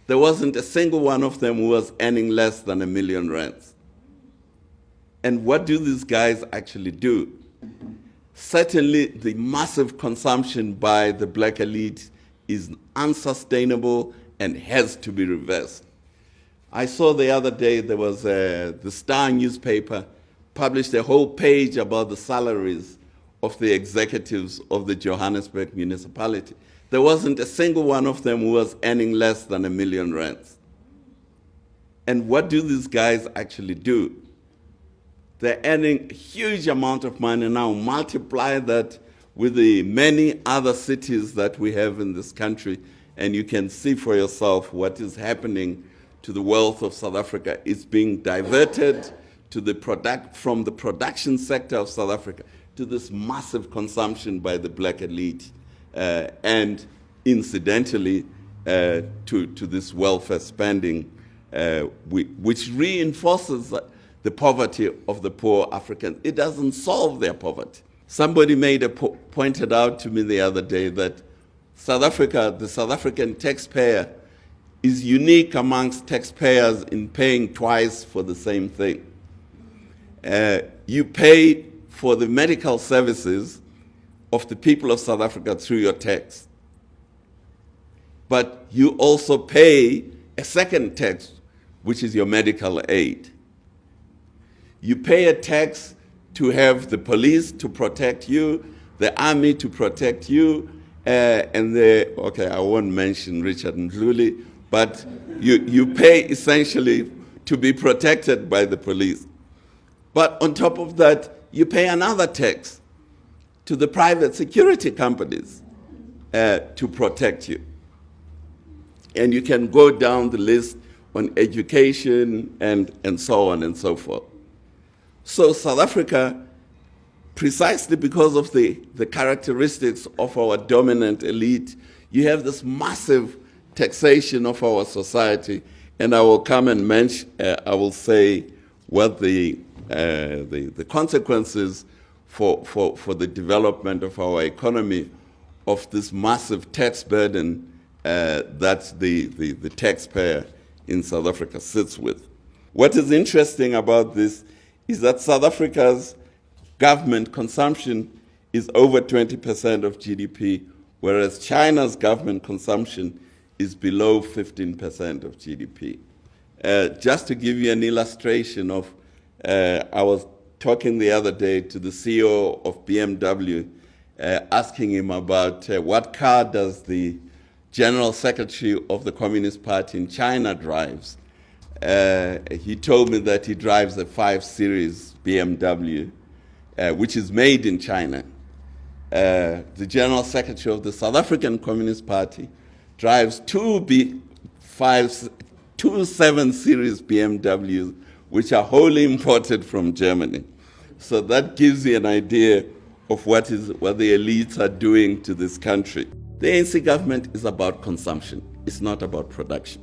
there wasn't a single one of them who was earning less than R1 million. And what do these guys actually do? Certainly, the massive consumption by the black elite is unsustainable and has to be reversed. I saw the other day there was the Star newspaper published a whole page about the salaries of the executives of the Johannesburg municipality. There wasn't a single one of them who was earning less than R1 million. And what do these guys actually do? They're earning a huge amount of money now. Multiply that with the many other cities that we have in this country, and you can see for yourself what is happening to the wealth of South Africa. It's being diverted to from the production sector of South Africa to this massive consumption by the black elite, and incidentally to this welfare spending, which reinforces the poverty of the poor Africans. It doesn't solve their poverty. Somebody pointed out to me the other day that South Africa, the South African taxpayer, is unique amongst taxpayers in paying twice for the same thing. You pay for the medical services of the people of South Africa through your tax. But you also pay a second tax, which is your medical aid. You pay a tax to have the police to protect you, the army to protect you, okay, I won't mention Richard Ndluli, but you pay essentially to be protected by the police. But on top of that, you pay another tax to the private security companies to protect you. And you can go down the list on education and so on and so forth. So South Africa, precisely because of the characteristics of our dominant elite, you have this massive taxation of our society. And I will come and mention, I will say what the consequences for the development of our economy of this massive tax burden that the taxpayer in South Africa sits with. What is interesting about this is that South Africa's government consumption is over 20% of GDP, whereas China's government consumption is below 15% of GDP. Just to give you an illustration of, I was talking the other day to the CEO of BMW, asking him about what car does the General Secretary of the Communist Party in China drives. He told me that he drives a 5 Series BMW, which is made in China. The General Secretary of the South African Communist Party drives two 7 Series BMWs, which are wholly imported from Germany. So that gives you an idea of what the elites are doing to this country. The ANC government is about consumption. It's not about production.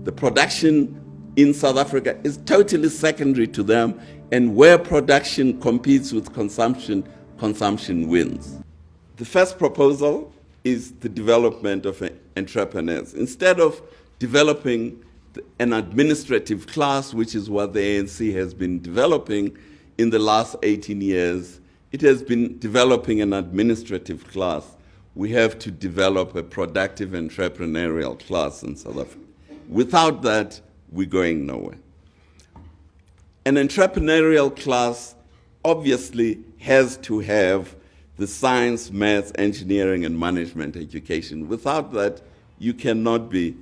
The production in South Africa is totally secondary to them, and where production competes with consumption, consumption wins. The first proposal is the development of entrepreneurs. Instead of developing an administrative class, which is what the ANC has been developing in the last 18 years, it has been developing an administrative class. We have to develop a productive entrepreneurial class in South Africa. Without that, we're going nowhere. An entrepreneurial class obviously has to have the science, maths, engineering, and management education. Without that, you cannot be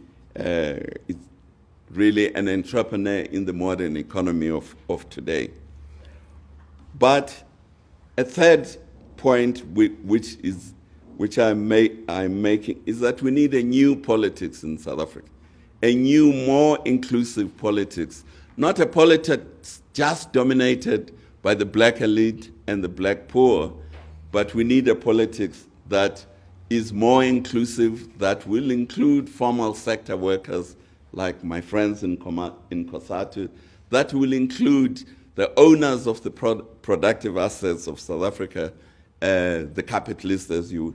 really an entrepreneur in the modern economy of today. But a third point, which I'm making, is that we need a new politics in South Africa, a new, more inclusive politics, not a politics just dominated by the black elite and the black poor, but we need a politics that is more inclusive, that will include formal sector workers like my friends in COSATU, that will include the owners of the productive assets of South Africa, the capitalists, as you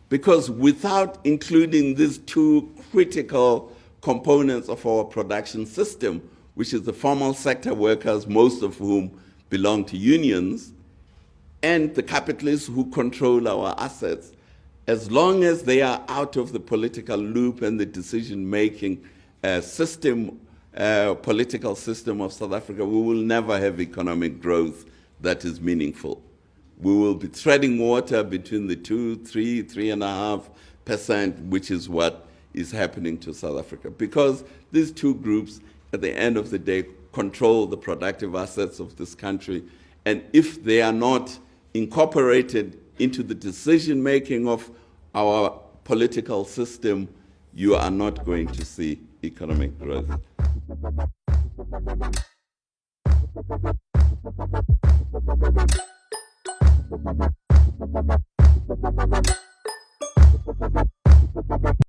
Because without including these two critical components of our production system, which is the formal sector workers, most of whom belong to unions, and the capitalists who control our assets, as long as they are out of the political loop and the decision-making system, political system of South Africa, we will never have economic growth that is meaningful. We will be treading water between the 3.5%, which is what is happening to South Africa. Because these two groups, at the end of the day, control the productive assets of this country. And if they are not incorporated into the decision-making of our political system, you are not going to see economic growth.